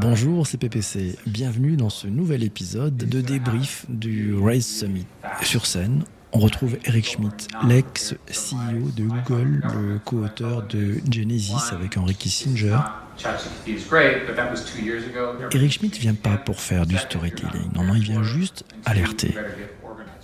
Bonjour, c'est PPC. Bienvenue dans ce nouvel épisode de débrief du Raise Summit. Sur scène, on retrouve Eric Schmidt, l'ex-CEO de Google, le co-auteur de Genesis avec Henry Kissinger. Eric Schmidt vient pas pour faire du storytelling, non, il vient juste alerter.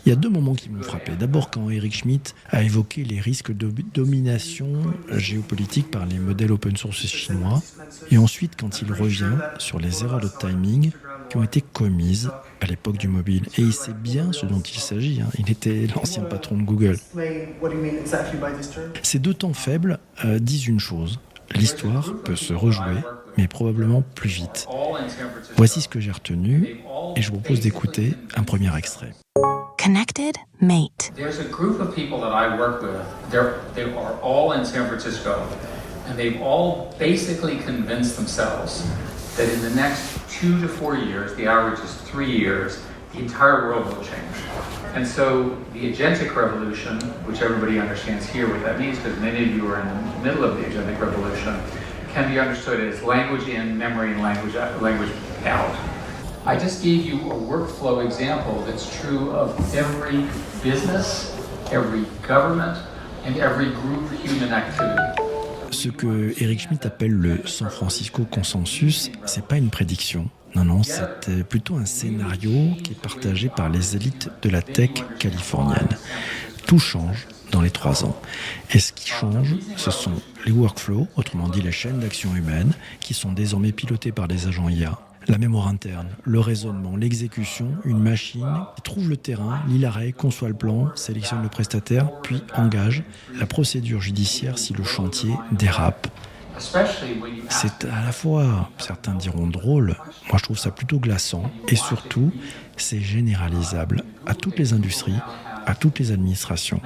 Il y a deux moments qui m'ont frappé. D'abord, quand Eric Schmidt a évoqué les risques de domination géopolitique par les modèles open source chinois. Et ensuite, quand il revient sur les erreurs de timing qui ont été commises à l'époque du mobile. Et il sait bien ce dont il s'agit. Il était l'ancien patron de Google. Ces deux temps faibles disent une chose. L'histoire peut se rejouer, mais probablement plus vite. Voici ce que j'ai retenu et je vous propose d'écouter un premier extrait. Connected Mate. There's a group of people that I work with. They are all in San Francisco, and they've all basically convinced themselves that in the next 2 to 4 years, the average is 3 years, the entire world will change. And so the agentic revolution, which everybody understands here what that means, because many of you are in the middle of the agentic revolution, can be understood as language in, memory in, language out. I just gave you a workflow example that's true of every business, every government, and every group human activity. Ce que Eric Schmidt appelle le San Francisco Consensus, c'est pas une prédiction. Non, c'est plutôt un scénario qui est partagé par les élites de la tech californienne. Tout change dans les 3 ans. Et ce qui change, ce sont les workflows, autrement dit les chaînes d'action humaine, qui sont désormais pilotées par des agents IA. La mémoire interne, le raisonnement, l'exécution, une machine qui trouve le terrain, lit l'arrêt, conçoit le plan, sélectionne le prestataire, puis engage la procédure judiciaire si le chantier dérape. C'est à la fois, certains diront drôle, moi je trouve ça plutôt glaçant, et surtout, c'est généralisable à toutes les industries, à toutes les administrations.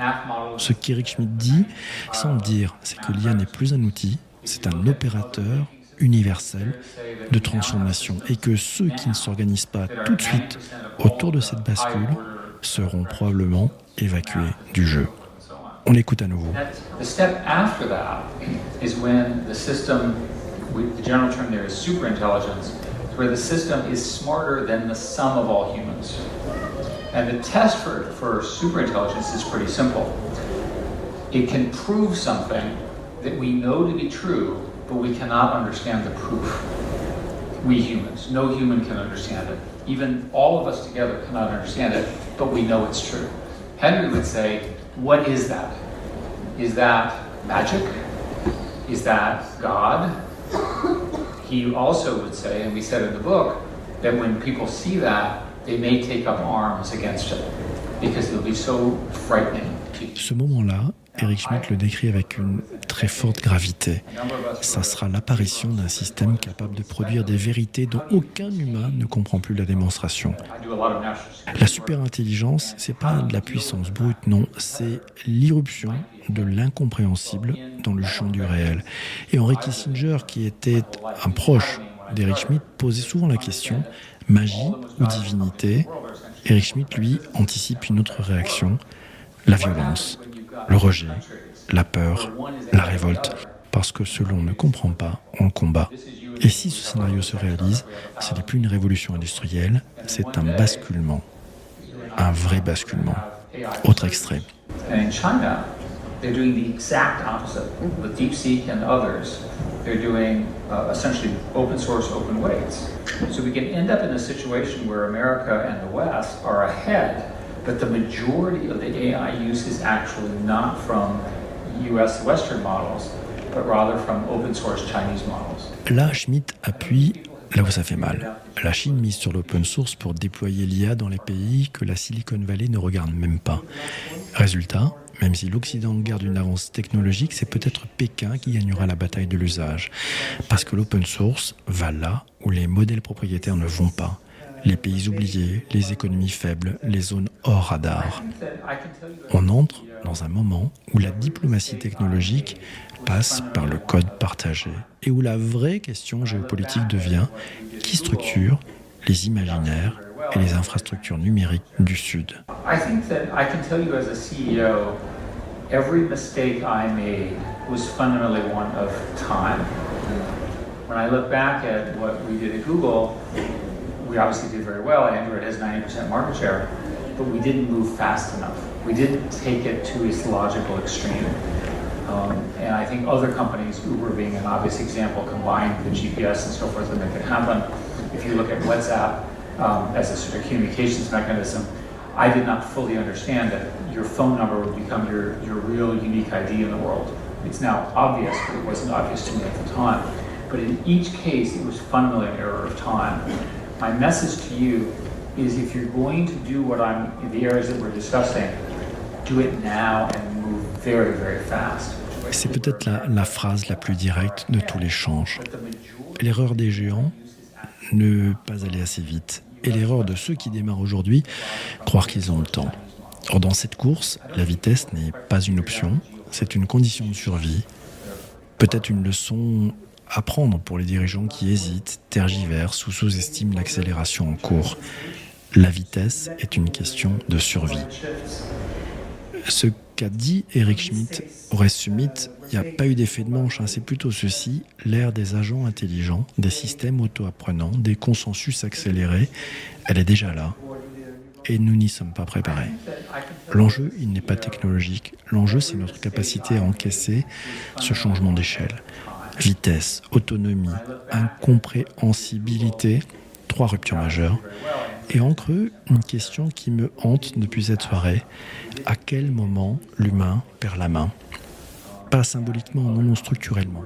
Ce qu'Eric Schmidt dit, sans le dire, c'est que l'IA n'est plus un outil, c'est un opérateur universel de transformation et que ceux qui ne s'organisent pas tout de suite autour de cette bascule seront probablement évacués du jeu. On l'écoute à nouveau. The step after that is when the system, the general term there is superintelligence, where the system is smarter than the sum of all humans. And the test for superintelligence is pretty simple. It can prove something that we know to be true, but we cannot understand the proof. We humans, no human can understand it. Even all of us together cannot understand it, but we know it's true. Henry would say, what is that? Is that magic? Is that God? He also would say, and we said in the book, that when people see that, they may take up arms against it, because it'll be so frightening. Ce moment-là, Eric Schmidt le décrit avec une très forte gravité. Ça sera l'apparition d'un système capable de produire des vérités dont aucun humain ne comprend plus la démonstration. La superintelligence, c'est pas de la puissance brute, non, c'est l'irruption de l'incompréhensible dans le champ du réel. Et Henry Kissinger, qui était un proche d'Eric Schmidt, posait souvent la question magie ou divinité. Eric Schmidt, lui, anticipe une autre réaction, la violence. Le rejet, la peur, la révolte, parce que ce l'on ne comprend pas, on le combat. Et si ce scénario se réalise, ce n'est plus une révolution industrielle, c'est un basculement, un vrai basculement. Autre extrait. And in China, they're doing the exact opposite. With DeepSeek and others, they're doing essentially open source, open weights. So we can end up in a situation where America and the West are ahead, but the majority of the AI use is actually not from US Western models, but rather from open source Chinese models. Là, Schmidt appuie là où ça fait mal. La Chine mise sur l'open source pour déployer l'IA dans les pays que la Silicon Valley ne regarde même pas. Résultat, même si l'Occident garde une avance technologique, c'est peut-être Pékin qui gagnera la bataille de l'usage. Parce que l'open source va là où les modèles propriétaires ne vont pas. Les pays oubliés, les économies faibles, les zones hors radar. On entre dans un moment où la diplomatie technologique passe par le code partagé et où la vraie question géopolitique devient qui structure les imaginaires et les infrastructures numériques du Sud. I think that I can tell you as a CEO, every mistake I made was fundamentally one of time. When I look back at what we did at Google, we obviously did very well. Android has 90% market share, but we didn't move fast enough. We didn't take it to its logical extreme. And I think other companies, Uber being an obvious example, combined the GPS and so forth to make it happen. If you look at WhatsApp as a sort of communications mechanism, I did not fully understand that your phone number would become your real unique ID in the world. It's now obvious, but it wasn't obvious to me at the time. But in each case, it was fundamentally an error of time. My message to you is if you're going to do what in the areas that we're discussing, do it now and move very, very fast. C'est peut-être la phrase la plus directe de tous les changes. L'erreur des géants, ne pas aller assez vite. Et l'erreur de ceux qui démarrent aujourd'hui, croire qu'ils ont le temps. Or, dans cette course, la vitesse n'est pas une option, c'est une condition de survie. Peut-être une leçon à prendre pour les dirigeants qui hésitent, tergiversent ou sous-estiment l'accélération en cours. La vitesse est une question de survie. Ce qu'a dit Eric Schmidt, Horace Summit, il n'y a pas eu d'effet de manche, c'est plutôt ceci, l'ère des agents intelligents, des systèmes auto-apprenants, des consensus accélérés, elle est déjà là et nous n'y sommes pas préparés. L'enjeu, il n'est pas technologique, l'enjeu c'est notre capacité à encaisser ce changement d'échelle. Vitesse, autonomie, incompréhensibilité, 3 ruptures majeures. Et en creux, une question qui me hante depuis cette soirée. À quel moment l'humain perd la main ? Pas symboliquement, non structurellement.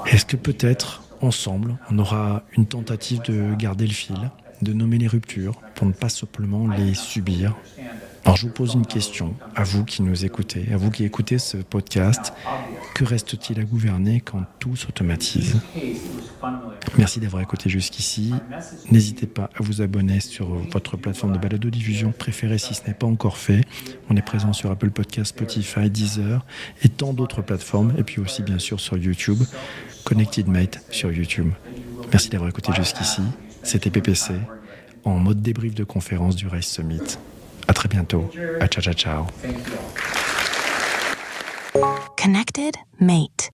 Est-ce que peut-être, ensemble, on aura une tentative de garder le fil, de nommer les ruptures, pour ne pas simplement les subir ? Alors je vous pose une question, à vous qui nous écoutez, à vous qui écoutez ce podcast. Que reste-t-il à gouverner quand tout s'automatise ? Merci d'avoir écouté jusqu'ici. N'hésitez pas à vous abonner sur votre plateforme de balado-diffusion préférée si ce n'est pas encore fait. On est présent sur Apple Podcasts, Spotify, Deezer et tant d'autres plateformes. Et puis aussi bien sûr sur YouTube, Connected Mate sur YouTube. Merci d'avoir écouté jusqu'ici. C'était PPC en mode débrief de conférence du Race Summit. À très bientôt. Ciao, ciao, ciao. Connected Mate.